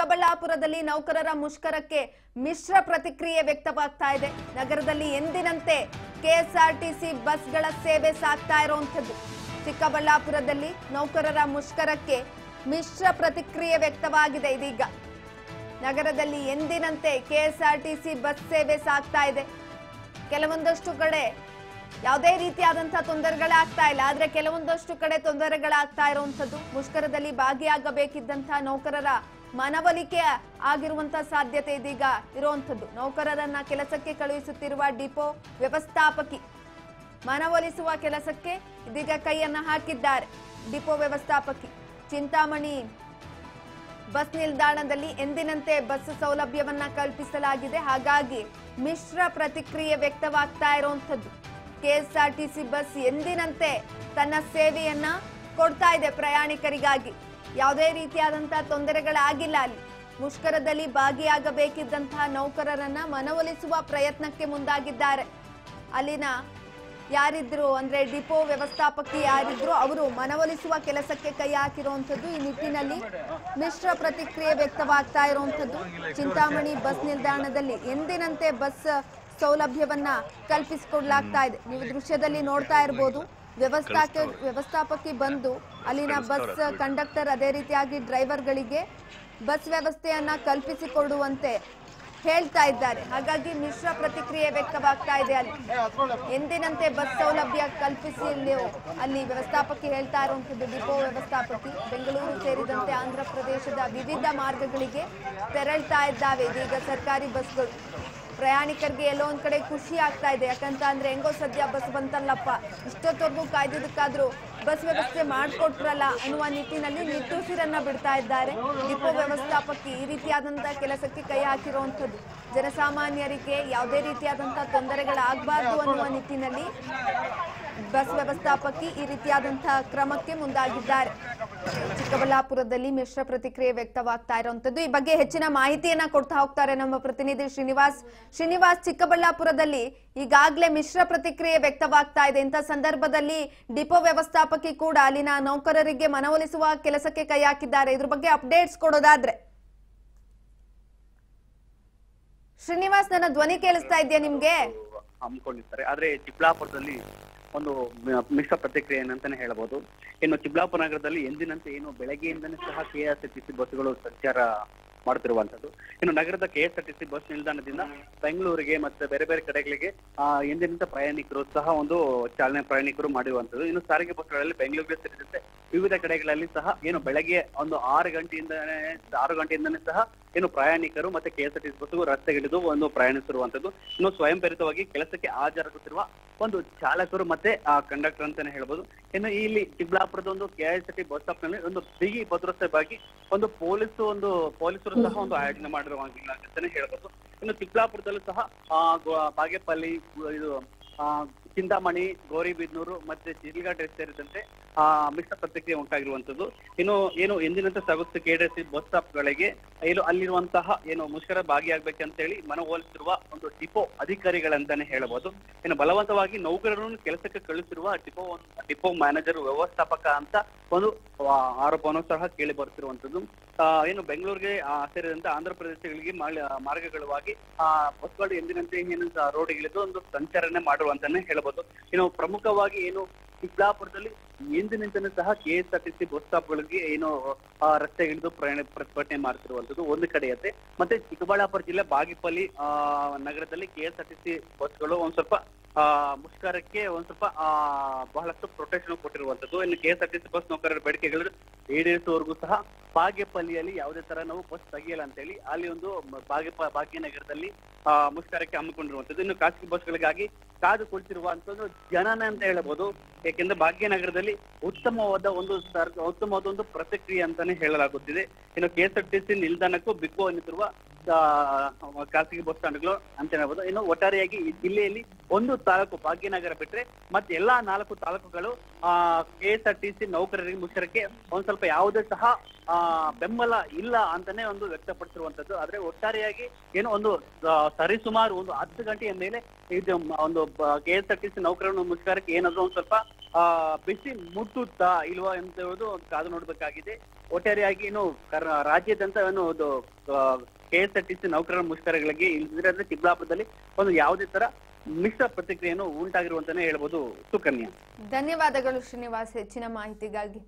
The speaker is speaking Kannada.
ಚಿಕ್ಕಬಳ್ಳಾಪುರದಲ್ಲಿ ನೌಕರರ ಮುಷ್ಕರಕ್ಕೆ ಮಿಶ್ರ ಪ್ರತಿಕ್ರಿಯೆ ವ್ಯಕ್ತವಾಗ್ತಾ ಇದೆ. ನಗರದಲ್ಲಿ ಎಂದಿನಂತೆ ಕೆಎಸ್ಆರ್ಟಿಸಿ ಬಸ್ಗಳ ಸೇವೆ ಸಾಗ್ತಾ ಇರುವಂತದ್ದು. ಚಿಕ್ಕಬಳ್ಳಾಪುರದಲ್ಲಿ ನೌಕರರ ಮುಷ್ಕರಕ್ಕೆ ಮಿಶ್ರ ಪ್ರತಿಕ್ರಿಯೆ ವ್ಯಕ್ತವಾಗಿದೆ. ಇದೀಗ ನಗರದಲ್ಲಿ ಎಂದಿನಂತೆ ಕೆಎಸ್ಆರ್ಟಿಸಿ ಬಸ್ ಸೇವೆ ಸಾಗ್ತಾ ಇದೆ. ಕೆಲವೊಂದಷ್ಟು ಕಡೆ ಯಾವುದೇ ರೀತಿಯಾದಂತಹ ತೊಂದರೆಗಳಾಗ್ತಾ ಇಲ್ಲ, ಆದ್ರೆ ಕೆಲವೊಂದಷ್ಟು ಕಡೆ ತೊಂದರೆಗಳಾಗ್ತಾ ಇರುವಂತದ್ದು. ಮುಷ್ಕರದಲ್ಲಿ ಭಾಗಿಯಾಗಬೇಕಿದ್ದಂತಹ ನೌಕರರ ಮನವೊಲಿಕೆ ಆಗಿರುವಂತಹ ಸಾಧ್ಯತೆ ಇದೀಗ ಇರುವಂತದ್ದು. ನೌಕರರನ್ನ ಕೆಲಸಕ್ಕೆ ಕಳುಹಿಸುತ್ತಿರುವ ಡಿಪೋ ವ್ಯವಸ್ಥಾಪಕಿ ಮನವೊಲಿಸುವ ಕೆಲಸಕ್ಕೆ ಇದೀಗ ಕೈಯನ್ನ ಹಾಕಿದ್ದಾರೆ. ಡಿಪೋ ವ್ಯವಸ್ಥಾಪಕಿ ಚಿಂತಾಮಣಿ ಬಸ್ ನಿಲ್ದಾಣದಲ್ಲಿ ಎಂದಿನಂತೆ ಬಸ್ ಸೌಲಭ್ಯವನ್ನ ಕಲ್ಪಿಸಲಾಗಿದೆ. ಹಾಗಾಗಿ ಮಿಶ್ರ ಪ್ರತಿಕ್ರಿಯೆ ವ್ಯಕ್ತವಾಗ್ತಾ ಇರುವಂತದ್ದು. ಕೆಎಸ್ಆರ್ಟಿಸಿ ಬಸ್ ಎಂದಿನಂತೆ ತನ್ನ ಸೇವೆಯನ್ನ ಕೊಡ್ತಾ ಇದೆ ಪ್ರಯಾಣಿಕರಿಗಾಗಿ. ಯಾವುದೇ ರೀತಿಯಾದಂತಹ ತೊಂದರೆಗಳಾಗಿಲ್ಲ. ಅಲ್ಲಿ ಮುಷ್ಕರದಲ್ಲಿ ಭಾಗಿಯಾಗಬೇಕಿದ್ದಂತಹ ನೌಕರರನ್ನ ಮನವೊಲಿಸುವ ಪ್ರಯತ್ನಕ್ಕೆ ಮುಂದಾಗಿದ್ದಾರೆ. ಅಲ್ಲಿನ ಯಾರಿದ್ರು ಅಂದ್ರೆ ಡಿಪೋ ವ್ಯವಸ್ಥಾಪಕಿ ಯಾರಿದ್ರು ಅವರು ಮನವೊಲಿಸುವ ಕೆಲಸಕ್ಕೆ ಕೈ ಹಾಕಿರುವಂತದ್ದು. ಈ ನಿಟ್ಟಿನಲ್ಲಿ ಮಿಶ್ರ ಪ್ರತಿಕ್ರಿಯೆ ವ್ಯಕ್ತವಾಗ್ತಾ ಇರುವಂತದ್ದು. ಚಿಂತಾಮಣಿ ಬಸ್ ನಿಲ್ದಾಣದಲ್ಲಿ ಎಂದಿನಂತೆ ಬಸ್ ಸೌಲಭ್ಯವನ್ನ ಕಲ್ಪಿಸಿಕೊಡ್ಲಾಗ್ತಾ ಇದೆ. ನೀವು ದೃಶ್ಯದಲ್ಲಿ ನೋಡ್ತಾ ಇರಬಹುದು. ವ್ಯವಸ್ಥಾಪಕಿ ಬಂದು ಅಲ್ಲಿನ ಬಸ್ ಕಂಡಕ್ಟರ್ ಅದೇ ರೀತಿಯಾಗಿ ಡ್ರೈವರ್ಗಳಿಗೆ ಬಸ್ ವ್ಯವಸ್ಥೆಯನ್ನ ಕಲ್ಪಿಸಿಕೊಡುವಂತೆ ಹೇಳ್ತಾ ಇದ್ದಾರೆ. ಹಾಗಾಗಿ ಮಿಶ್ರ ಪ್ರತಿಕ್ರಿಯೆ ವ್ಯಕ್ತವಾಗ್ತಾ ಇದೆ. ಅಲ್ಲಿ ಎಂದಿನಂತೆ ಬಸ್ ಸೌಲಭ್ಯ ಕಲ್ಪಿಸಿ ಅಲ್ಲಿ ವ್ಯವಸ್ಥಾಪಕಿ ಹೇಳ್ತಾ ಇರುವಂತದ್ದು. ಡಿಪೋ ವ್ಯವಸ್ಥಾಪಕಿ ಬೆಂಗಳೂರು ಸೇರಿದಂತೆ ಆಂಧ್ರ ಪ್ರದೇಶದ ವಿವಿಧ ಮಾರ್ಗಗಳಿಗೆ ತೆರಳ್ತಾ ಇದ್ದಾವೆ ಇದೀಗ ಸರ್ಕಾರಿ ಬಸ್ಗಳು. ಪ್ರಯಾಣಿಕರಿಗೆ ಎಲ್ಲೋ ಒಂದ್ ಕಡೆ ಖುಷಿ ಆಗ್ತಾ ಇದೆ. ಯಾಕಂತ ಅಂದ್ರೆ ಹೆಂಗೋ ಸದ್ಯ ಬಸ್ ಬಂತಲ್ಲಪ್ಪ, ಇಷ್ಟೊತ್ತವರೆಗೂ ಕಾಯ್ದಿದ್ದಕ್ಕಾದ್ರೂ ಬಸ್ ವ್ಯವಸ್ಥೆ ಮಾಡಿಕೊಟ್ರಲ್ಲ ಅನ್ನುವ ನಿಟ್ಟಿನಲ್ಲಿ ನಿಟ್ಟುಸಿರನ್ನ ಬಿಡ್ತಾ ಇದ್ದಾರೆ. ಡಿಪೋ ವ್ಯವಸ್ಥಾಪಕಿ ಈ ರೀತಿಯಾದಂತಹ ಕೆಲಸಕ್ಕೆ ಕೈ ಹಾಕಿರುವಂತದ್ದು. ಜನಸಾಮಾನ್ಯರಿಗೆ ಯಾವುದೇ ರೀತಿಯಾದಂತಹ ತೊಂದರೆಗಳಾಗಬಾರ್ದು ಅನ್ನುವ ನಿಟ್ಟಿನಲ್ಲಿ ಬಸ್ ವ್ಯವಸ್ಥಾಪಕಿ ಈ ರೀತಿಯಾದಂತಹ ಕ್ರಮಕ್ಕೆ ಮುಂದಾಗಿದ್ದಾರೆ. ಚಿಕ್ಕಬಳ್ಳಾಪುರದಲ್ಲಿ ಮಿಶ್ರ ಪ್ರತಿಕ್ರಿಯೆ ವ್ಯಕ್ತವಾಗ್ತಾ ಇರುವಂತದ್ದು. ಈ ಬಗ್ಗೆ ಹೆಚ್ಚಿನ ಮಾಹಿತಿಯನ್ನ ಕೊಡ್ತಾ ಹೋಗ್ತಾರೆ ನಮ್ಮ ಪ್ರತಿನಿಧಿ ಶ್ರೀನಿವಾಸ್. ಚಿಕ್ಕಬಳ್ಳಾಪುರದಲ್ಲಿ ಈಗಾಗಲೇ ಮಿಶ್ರ ಪ್ರತಿಕ್ರಿಯೆ ವ್ಯಕ್ತವಾಗ್ತಾ ಇದೆ. ಇಂಥ ಸಂದರ್ಭದಲ್ಲಿ ಡಿಪೋ ವ್ಯವಸ್ಥಾಪಕಿ ಕೂಡ ಅಲ್ಲಿನ ನೌಕರರಿಗೆ ಮನವೊಲಿಸುವ ಕೆಲಸಕ್ಕೆ ಕೈ ಹಾಕಿದ್ದಾರೆ. ಇದ್ರ ಬಗ್ಗೆ ಅಪ್ಡೇಟ್ಸ್ ಕೊಡೋದಾದ್ರೆ ಶ್ರೀನಿವಾಸ್, ನನ್ನ ಧ್ವನಿ ಕೇಳಿಸ್ತಾ ಇದೆಯಾ ನಿಮ್ಗೆ? ಹಮ್ಮಿಕೊಂಡಿರ್ತಾರೆ. ಆದ್ರೆ ಚಿಕ್ಕಬಳ್ಳಾಪುರದಲ್ಲಿ ಒಂದು ಮಿಶ್ರ ಪ್ರತಿಕ್ರಿಯೆ ಅಂತಾನೆ ಹೇಳಬಹುದು. ಇನ್ನು ಚಿಕ್ಕಬಳ್ಳಾಪುರ ನಗರದಲ್ಲಿ ಎಂದಿನಂತೆ ಏನು ಬೆಳಗ್ಗೆಯಿಂದನೇ ಸಹ ಕೆಎಸ್ಆರ್ಟಿಸಿ ಬಸ್ಗಳು ಸಂಚಾರ ಮಾಡುತ್ತಿರುವಂತದ್ದು. ಇನ್ನು ನಗರದ ಕೆಎಸ್ಆರ್ಟಿಸಿ ಬಸ್ ನಿಲ್ದಾಣದಿಂದ ಬೆಂಗಳೂರಿಗೆ ಮತ್ತೆ ಬೇರೆ ಬೇರೆ ಕಡೆಗಳಿಗೆ ಎಂದಿನಂತೆ ಪ್ರಯಾಣಿಕರು ಸಹ ಒಂದು ಪ್ರಯಾಣಿಕರು ಮಾಡಿರುವಂತದ್ದು. ಇನ್ನು ಸಾರಿಗೆ ಬಸ್ಗಳಲ್ಲಿ ಬೆಂಗಳೂರಿಗೆ ಸೇರಿದಂತೆ ವಿವಿಧ ಕಡೆಗಳಲ್ಲಿ ಸಹ ಏನು ಬೆಳಗ್ಗೆ ಒಂದು 6 ಗಂಟೆಯಿಂದನೇ ಸಹ ಏನು ಪ್ರಯಾಣಿಕರು ಮತ್ತೆ ಕೆಎಸ್ಆರ್ಟಿಸಿ ಬಸ್ಸು ರಸ್ತೆಗಿಳಿದು ಒಂದು ಪ್ರಯಾಣಿಸಿರುವಂತದ್ದು. ಇನ್ನು ಸ್ವಯಂ ಪ್ರೇರಿತವಾಗಿ ಕೆಲಸಕ್ಕೆ ಹಾಜರಾಗುತ್ತಿರುವ ಒಂದು ಚಾಲಕರು ಮತ್ತೆ ಕಂಡಕ್ಟರ್ ಅಂತಾನೆ ಹೇಳ್ಬೋದು. ಇನ್ನು ಇಲ್ಲಿ ಚಿಕ್ಕಬಳ್ಳಾಪುರದ ಒಂದು ಕೆಎಸ್ಆರ್ಟಿಸಿ ಬಸ್ ಸ್ಟಾಪ್ ನಲ್ಲಿ ಒಂದು ಬಿಗಿ ಭದ್ರತೆಗಾಗಿ ಒಂದು ಪೊಲೀಸರು ಸಹ ಒಂದು ಆಯೋಜನೆ ಮಾಡಿರುವಂಗಿಲ್ಲ ಅಂತಾನೆ ಹೇಳ್ಬೋದು. ಇನ್ನು ಚಿಕ್ಕಬಳ್ಳಾಪುರದಲ್ಲೂ ಸಹ ಬಾಗೇಪಲ್ಲಿ, ಇದು ಚಿಂತಾಮಣಿ, ಗೌರಿಬಿದನೂರು ಮತ್ತೆ ಶಿಡ್ಲಘಾಟ ಸೇರಿದಂತೆ ಮಿಶ್ರ ಪ್ರತಿಕ್ರಿಯೆ ಉಂಟಾಗಿರುವಂತದ್ದು. ಇನ್ನು ಏನು ಎಂದಿನಂತೆ ಸಾಗುತ್ತ ಕೆಎಸ್ಆರ್ಟಿಸಿ ಬಸ್ ಸ್ಟಾಪ್ ಗಳಿಗೆ ಅಲ್ಲಿರುವಂತಹ ಏನು ಮುಷ್ಕರ ಭಾಗಿಯಾಗಬೇಕಂತ ಹೇಳಿ ಮನವೊಲಿಸಿರುವ ಒಂದು ಡಿಪೋ ಅಧಿಕಾರಿಗಳಂತಾನೆ ಹೇಳಬಹುದು. ಇನ್ನು ಬಲವಂತವಾಗಿ ನೌಕರರನ್ನು ಕೆಲಸಕ್ಕೆ ಕಳುಹಿಸಿರುವ ಡಿಪೋ ಮ್ಯಾನೇಜರ್ ವ್ಯವಸ್ಥಾಪಕ ಅಂತ ಒಂದು ಆರೋಪವನ್ನು ಸಹ ಕೇಳಿ ಬರ್ತಿರುವಂತದ್ದು. ಏನು ಬೆಂಗಳೂರಿಗೆ ಸೇರಿದಂತೆ ಆಂಧ್ರ ಪ್ರದೇಶಗಳಿಗೆ ಮಾರ್ಗಗಳವಾಗಿ ಬಸ್ಗಳು ಎಂದಿನಂತೆ ಏನು ರೋಡ್ಗಿಳಿದು ಒಂದು ಸಂಚಾರನೆ ಮಾಡುವಂತಾನೆ ಹೇಳಬಹುದು. ಇನ್ನು ಪ್ರಮುಖವಾಗಿ ಏನು ಚಿಕ್ಕಬಳ್ಳಾಪುರದಲ್ಲಿ ಎಂದಿನಂತೆ ಸಹ ಕೆಎಸ್ಆರ್ಟಿಸಿ ಬಸ್ ಸ್ಟಾಪ್ಗಳಿಗೆ ಏನು ರಸ್ತೆಗಿಳಿದು ಪ್ರತಿಭಟನೆ ಮಾಡ್ತಿರುವಂತದ್ದು ಒಂದು ಕಡೆಯತ್ತೆ. ಮತ್ತೆ ಚಿಕ್ಕಬಳ್ಳಾಪುರ ಜಿಲ್ಲೆ ಬಾಗೇಪಲ್ಲಿ ನಗರದಲ್ಲಿ ಕೆಎಸ್ಆರ್ಟಿಸಿ ಬಸ್ಗಳು ಒಂದ್ ಸ್ವಲ್ಪ ಮುಷ್ಕರಕ್ಕೆ ಒಂದ್ ಸ್ವಲ್ಪ ಬಹಳಷ್ಟು ಪ್ರೊಟೆಕ್ಷನ್ ಕೊಟ್ಟಿರುವಂತದ್ದು. ಇನ್ನು ಕೆಎಸ್ಆರ್ಟಿಸಿ ಬಸ್ ನೌಕರರ ಬೇಡಿಕೆಗಳು ಈಡೇರಿಸುವವರೆಗೂ ಸಹ ಬಾಗೇಪಲ್ಲಿಯಲ್ಲಿ ಯಾವುದೇ ತರ ನಾವು ಬಸ್ ತೆಗಿಯಲ್ಲ ಅಂತ ಹೇಳಿ ಅಲ್ಲಿ ಒಂದು ಭಾಗ್ಯನಗರದಲ್ಲಿ ಮುಷ್ಕರಕ್ಕೆ ಹಮ್ಮಿಕೊಂಡಿರುವಂತದ್ದು. ಇನ್ನು ಖಾಸಗಿ ಬಸ್ಗಳಿಗಾಗಿ ಕಾದು ಕುಳಿತಿರುವಂತದ್ದು ಜನನೇ ಅಂತ ಹೇಳಬಹುದು. ಯಾಕೆಂದ್ರೆ ಭಾಗ್ಯನಗರದಲ್ಲಿ ಉತ್ತಮವಾದ ಒಂದು ಪ್ರತಿಕ್ರಿಯೆ ಅಂತಾನೆ ಹೇಳಲಾಗುತ್ತಿದೆ. ಇನ್ನು ಕೆಎಸ್ಆರ್ಟಿಸಿ ನಿಲ್ದಾಣಕ್ಕೂ ಬಿಗ್ಗು ಅನ್ನುತ್ತಿರುವ ಖಾಸಗಿ ಬಸ್ ಸ್ಟ್ಯಾಂಡ್ಗಳು ಅಂತ ಹೇಳ್ಬೋದು. ಇನ್ನು ಒಟ್ಟಾರೆಯಾಗಿ ಈ ಜಿಲ್ಲೆಯಲ್ಲಿ ಒಂದು ತಾಲೂಕು ಭಾಗ್ಯನಗರ ಬಿಟ್ರೆ ಮತ್ತೆ ಎಲ್ಲಾ 4 ತಾಲೂಕುಗಳು ಕೆಎಸ್ಆರ್ಟಿಸಿ ನೌಕರರಿಗೆ ಮುಷ್ಕರಕ್ಕೆ ಒಂದ್ ಸ್ವಲ್ಪ ಯಾವುದೇ ಸಹ ಬೆಂಬಲ ಇಲ್ಲ ಅಂತಾನೆ ಒಂದು ವ್ಯಕ್ತಪಡಿಸಿರುವಂತದ್ದು. ಆದ್ರೆ ಒಟ್ಟಾರೆಯಾಗಿ ಏನು ಒಂದು ಸರಿಸುಮಾರು ಒಂದು 10 ಗಂಟೆಯ ಮೇಲೆ ಇದು ಒಂದು ಕೆಎಸ್ಆರ್ಟಿಸಿ ನೌಕರರ ಮುಷ್ಕರಕ್ಕೆ ಏನಾದ್ರು ಒಂದ್ ಸ್ವಲ್ಪ ಬಿಸಿ ಮುಟ್ಟುತ್ತಾ ಇಲ್ವಾ ಅಂತ ಹೇಳೋದು ಕಾದು ನೋಡ್ಬೇಕಾಗಿದೆ. ಒಟ್ಟಾರೆಯಾಗಿ ಏನು ರಾಜ್ಯಾದ್ಯಂತ ಏನು KSRTC ನೌಕರರ ಮುಷ್ಕರಗಳಿಗೆ ಇಲ್ಲದ್ರೆ ಚಿಕ್ಕಬಳ್ಳಾಪುರದಲ್ಲಿ ಒಂದು ಯಾವುದೇ ತರ ಮಿಶ್ರ ಪ್ರತಿಕ್ರಿಯೆಯನ್ನು ಉಂಟಾಗಿರುವಂತಾನೆ ಹೇಳ್ಬೋದು. ಸುಕನ್ಯಾ, ಧನ್ಯವಾದಗಳು ಶ್ರೀನಿವಾಸ್ ಹೆಚ್ಚಿನ ಮಾಹಿತಿಗಾಗಿ.